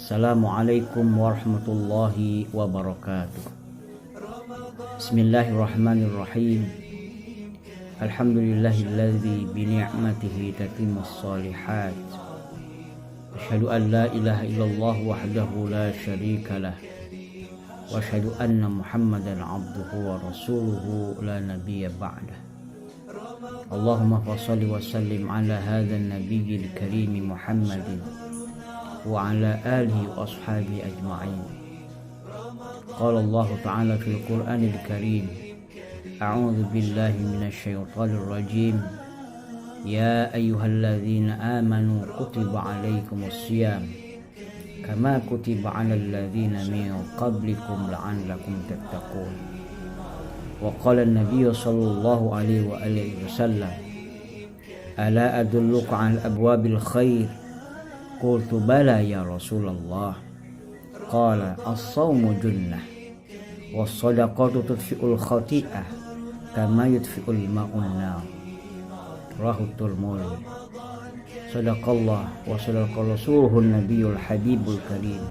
Assalamualaikum warahmatullahi wabarakatuh. Bismillahirrahmanirrahim. Alhamdulillahilladzi bi ni'matihi tatimmus shalihat. Asyhadu an la ilaha illallah wahdahu la syarikalah. Wa asyhadu anna Muhammadan abduhu wa rasuluhu la nabiyya ba'dah. Allahumma shalli wa sallim ala hadzal nabiyyil karim Muhammadin wa ala alihi wa ashabihi ajma'in. Qala Allah ta'ala fil Qur'anil Karim, a'udzu billahi minasy syaithanir rajim. Ya ayyuhalladzina amanu kutiba 'alaikumus syiyam kama kutiba 'alal ladzina min qablikum la'allakum tattaqun. Wa qala an-nabiy sallallahu alaihi wa alihi wasallam, ala adulluka 'ala abwabil khair? Qultu bala ya Rasulullah. Qala as-sawmu junnah was-sadaqatu tudfi'ul khati'ah kama yudfi'ul ma'un nar. Rawahu Tirmidzi. Sadaqallah wa sadaqa rasuluhun nabiyul habibul karim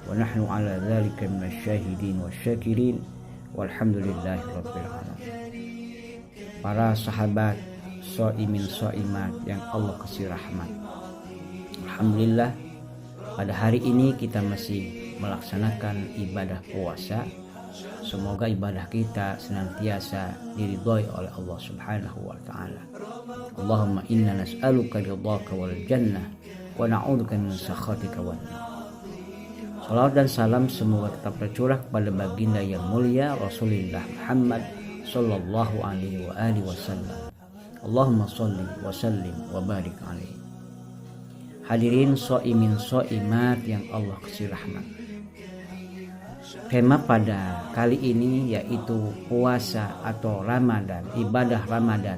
wa nahnu ala dzalika minasyahidin wasyakirin walhamdulillahi rabbil alamin. Para sahabat shaimin shaimat yang Allah kasih rahmat, alhamdulillah pada hari ini kita masih melaksanakan ibadah puasa. Semoga ibadah kita senantiasa diridhoi oleh Allah Subhanahu wa taala. Allahumma inna nas'aluka ridhaka wal jannah wa na'udzubika min sakhatika wan nar. Salawat dan salam semoga tetap tercurah kepada baginda yang mulia Rasulullah Muhammad sallallahu alaihi wa alihi wasallam. Allahumma shalli wa sallim wa barik alaihi. Hadirin shaimin shaimat yang Allah kasih rahmat. Tema pada kali ini yaitu puasa atau Ramadan, ibadah Ramadan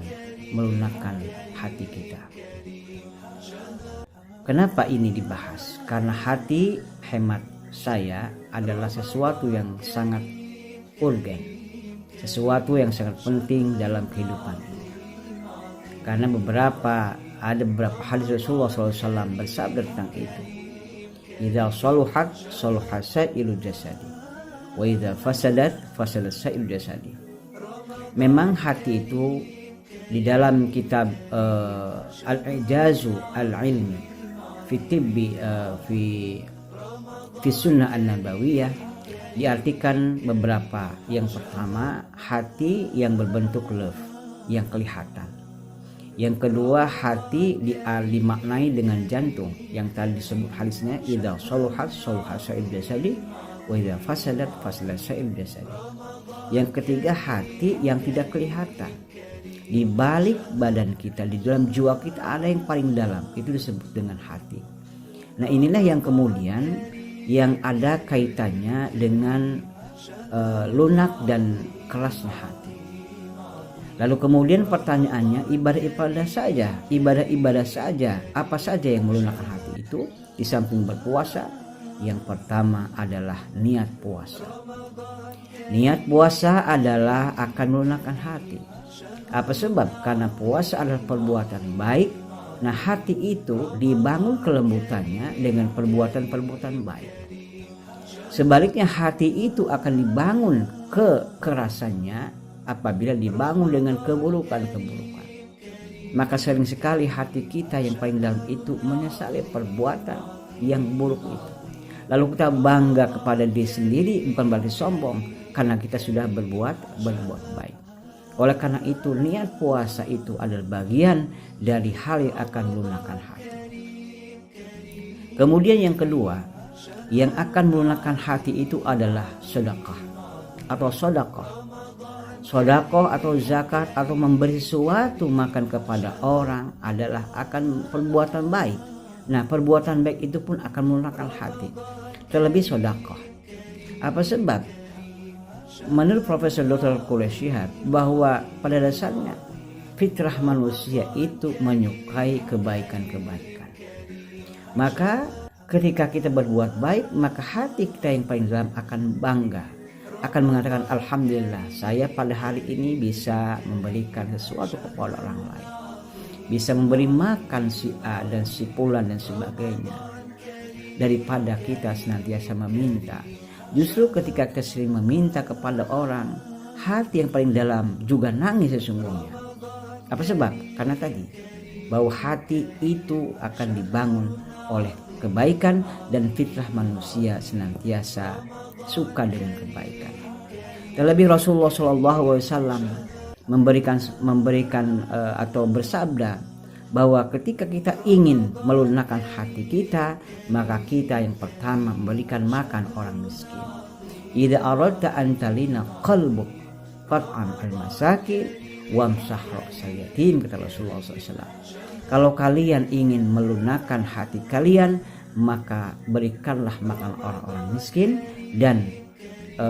melunakkan hati kita. Kenapa ini dibahas? Karena hati, hemat saya, adalah sesuatu yang sangat urgen, sesuatu yang sangat penting dalam kehidupan ini. Karena ada beberapa hadis Rasulullah SAW bersabda tentang itu. Idza saluhat saluha sa'ilu jasadi wa idza fasadat fasadat sa'ilu jasadi. Memang hati itu di dalam kitab Al-Ijazu Al-Ilmi fi Tibbi fi Sunnah An-Nabawiyah diartikan beberapa. Yang pertama, hati yang berbentuk love, yang kelihatan. Yang kedua, hati dimaknai dengan jantung yang tadi disebut hadisnya idza saluhat saluha sa'il jasadi wa idza fasadat fasadat sa'il jasadi. Yang ketiga, hati yang tidak kelihatan. Di balik badan kita, di dalam jiwa kita ada yang paling dalam, itu disebut dengan hati. Nah, inilah yang kemudian yang ada kaitannya dengan lunak dan kerasnya hati. Lalu kemudian pertanyaannya, ibadah-ibadah saja, apa saja yang melunakkan hati itu? Di samping berpuasa, yang pertama adalah niat puasa. Niat puasa adalah akan melunakkan hati. Apa sebab? Karena puasa adalah perbuatan baik. Nah, hati itu dibangun kelembutannya dengan perbuatan-perbuatan baik. Sebaliknya, hati itu akan dibangun kekerasannya apabila dibangun dengan keburukan-keburukan. Maka sering sekali hati kita yang paling dalam itu menyesali perbuatan yang buruk itu. Lalu kita bangga kepada diri sendiri, bukan berarti sombong, karena kita sudah berbuat baik. Oleh karena itu, niat puasa itu adalah bagian dari hal yang akan melunakkan hati. Kemudian yang kedua, yang akan melunakkan hati itu adalah sedekah atau sedekah. Sedekah atau zakat atau memberi sesuatu makan kepada orang adalah akan perbuatan baik. Nah, perbuatan baik itu pun akan melunakkan hati. Terlebih sedekah. Apa sebab? Menurut Profesor Dr. Quraish Shihab, bahwa pada dasarnya fitrah manusia itu menyukai kebaikan-kebaikan. Maka ketika kita berbuat baik, maka hati kita yang paling dalam akan bangga, akan mengatakan alhamdulillah, saya pada hari ini bisa memberikan sesuatu kepada orang lain, bisa memberi makan si A dan si Fulan dan sebagainya. daripada kita senantiasa meminta. Justru ketika kita sering meminta kepada orang, hati yang paling dalam juga nangis sesungguhnya. Apa sebab? Karena tadi bahwa hati itu akan dibangun oleh kebaikan dan fitrah manusia senantiasa suka dengan kebaikan. Terlebih Rasulullah SAW memberikan atau bersabda bahwa ketika kita ingin melunakkan hati kita, maka kita yang pertama memberikan makan orang miskin. Idza aradta an talina qalbuk fat'am al-masakin wamsah ra'sal yatim, kata Rasulullah SAW. Kalau kalian ingin melunakkan hati kalian, maka berikanlah makan orang-orang miskin dan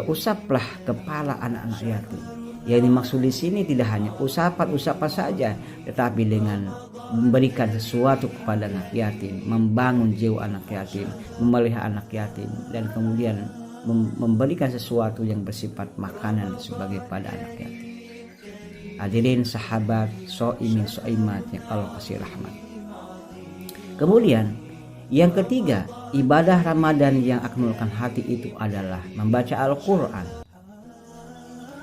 usaplah kepala anak-anak yatim. Yang dimaksud di sini tidak hanya usapan saja, tetapi dengan memberikan sesuatu kepada anak yatim, membangun jiwa anak yatim, memelihara anak yatim, dan kemudian memberikan sesuatu yang bersifat makanan sebagai pada anak yatim. Hadirin sahabat, so'imin so'imat yang Allah kasih rahmat. Kemudian yang ketiga, ibadah Ramadan yang akan meluluhkan hati itu adalah membaca Al-Quran.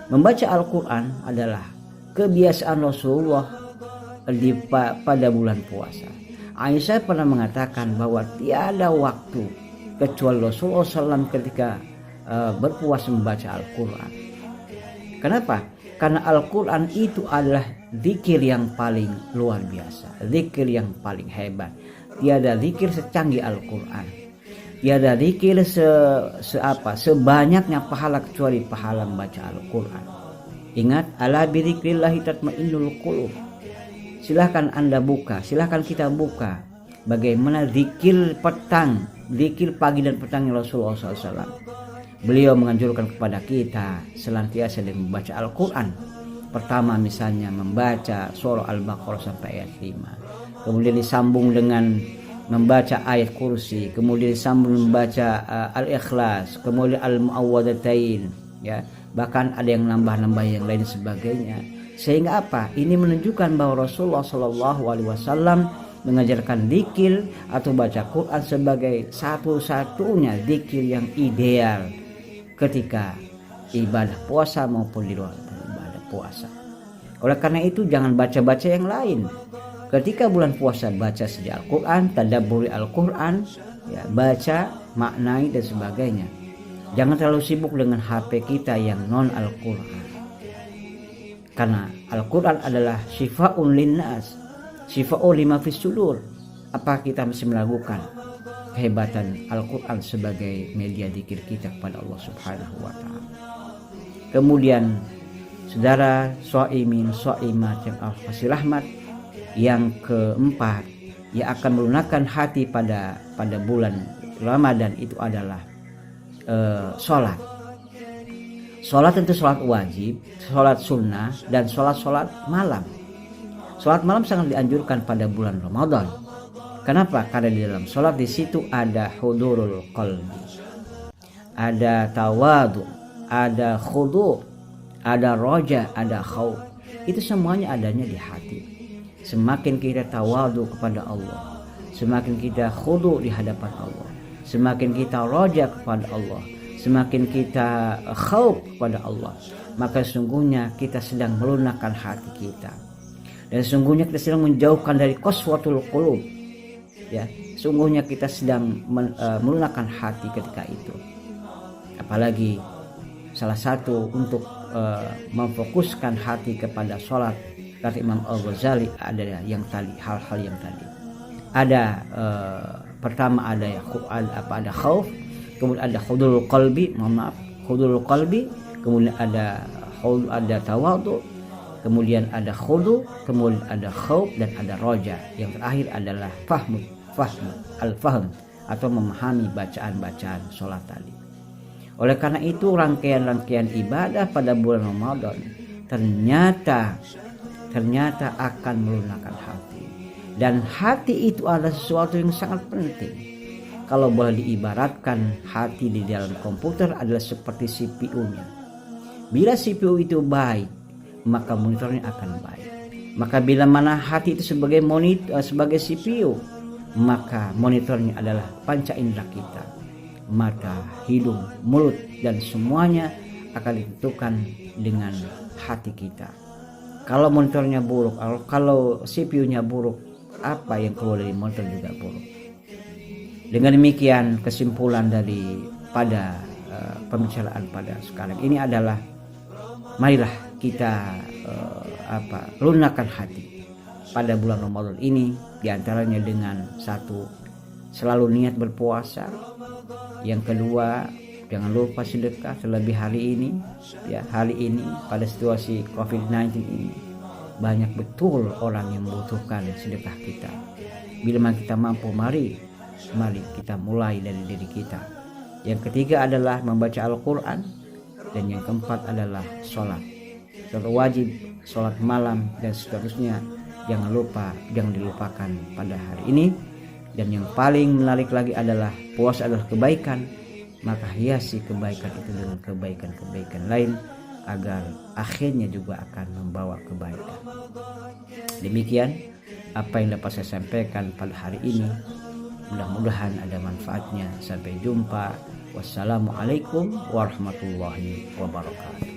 Membaca Al-Quran adalah kebiasaan Rasulullah pada bulan puasa. Aisyah pernah mengatakan bahwa tiada waktu kecuali Rasulullah SAW ketika berpuasa membaca Al-Quran. Kenapa? Karena Al-Quran itu adalah zikir yang paling luar biasa, zikir yang paling hebat. Tiada zikir secanggih Al-Quran. Tiada zikir sebanyaknya pahala kecuali pahala membaca Al-Quran. Ingat, ala bidzikrillahi tatmainnul qulub. Silahkan Anda buka, silahkan kita buka bagaimana zikir petang, zikir pagi dan petang Rasulullah SAW. Beliau menganjurkan kepada kita senantiasa dengan membaca Al-Quran. Pertama misalnya membaca surah Al-Baqarah sampai ayat 5. Kemudian disambung dengan membaca ayat kursi, kemudian disambung membaca Al-Ikhlas, kemudian Al-Mu'awwadatain, ya. Bahkan ada yang nambah-nambah yang lain sebagainya. Sehingga apa? Ini menunjukkan bahwa Rasulullah SAW mengajarkan zikir atau baca Quran sebagai satu-satunya zikir yang ideal ketika ibadah puasa maupun di luar ibadah puasa. Oleh karena itu jangan baca-baca yang lain. Ketika bulan puasa baca saja Al-Quran, tadabburi Al-Quran, ya, baca, maknai dan sebagainya. Jangan terlalu sibuk dengan HP kita yang non Al-Quran. Karena Al-Quran adalah syifa'un linnas, syifa'un lima fis sudur. Apa kita masih melakukan kehebatan Al-Quran sebagai media zikir kita kepada Allah Subhanahu wa taala. Kemudian saudara shaimin shaimat yang Allah kasih rahmat, yang keempat yang akan melunakkan hati pada bulan Ramadan itu adalah sholat. Sholat tentu sholat wajib, sholat sunnah, dan sholat malam. Sholat malam sangat dianjurkan pada bulan Ramadan. Kenapa? Karena di dalam sholat di situ ada hudurul qalbi, ada tawadu, ada khudu, ada roja, ada khauf. Itu semuanya adanya di hati. Semakin kita tawadu kepada Allah, semakin kita khudu di hadapan Allah, semakin kita roja kepada Allah, semakin kita khauf kepada Allah, maka sesungguhnya kita sedang melunakkan hati kita. Dan sesungguhnya kita sedang menjauhkan dari qaswatul qulub. Ya, sungguhnya kita sedang melunakkan hati ketika itu. Apalagi salah satu untuk memfokuskan hati kepada sholat, kata Imam Al-Ghazali, ada yang tadi, hal-hal yang tadi. Ada pertama ada ada khauf, kemudian ada hudurul qalbi, hudurul qalbi, kemudian ada tawadhu, kemudian ada khudu, kemudian ada khauf, dan ada roja. Yang terakhir adalah al-fahm atau memahami bacaan-bacaan sholat tadi. Oleh karena itu rangkaian-rangkaian ibadah pada bulan Ramadan ternyata akan melunakkan hati. Dan hati itu adalah sesuatu yang sangat penting. Kalau boleh diibaratkan, hati di dalam komputer adalah seperti CPU-nya. Bila CPU itu baik, maka monitornya akan baik. Maka bila mana hati itu sebagai CPU, maka monitornya adalah panca indera kita, mata, hidung, mulut, dan semuanya akan ditentukan dengan hati kita. Kalau monitornya buruk, kalau CPU-nya buruk, apa yang keluar dari monitor juga buruk. Dengan demikian kesimpulan pada pembicaraan pada sekarang ini adalah marilah kita lunakkan hati pada bulan Ramadan ini, diantaranya dengan satu, selalu niat berpuasa. Yang kedua, jangan lupa sedekah, terlebih hari ini pada situasi COVID-19 ini banyak betul orang yang membutuhkan sedekah kita. Bila kita mampu, mari kita mulai dari diri kita. Yang ketiga adalah membaca Al-Quran, dan yang keempat adalah sholat wajib, sholat malam, dan seterusnya. Jangan dilupakan pada hari ini. Dan yang paling menarik lagi adalah puasa adalah kebaikan, maka hiasi kebaikan itu dengan kebaikan-kebaikan lain agar akhirnya juga akan membawa kebaikan. Demikian apa yang dapat saya sampaikan pada hari ini. Mudah-mudahan ada manfaatnya. Sampai jumpa. Wassalamualaikum warahmatullahi wabarakatuh.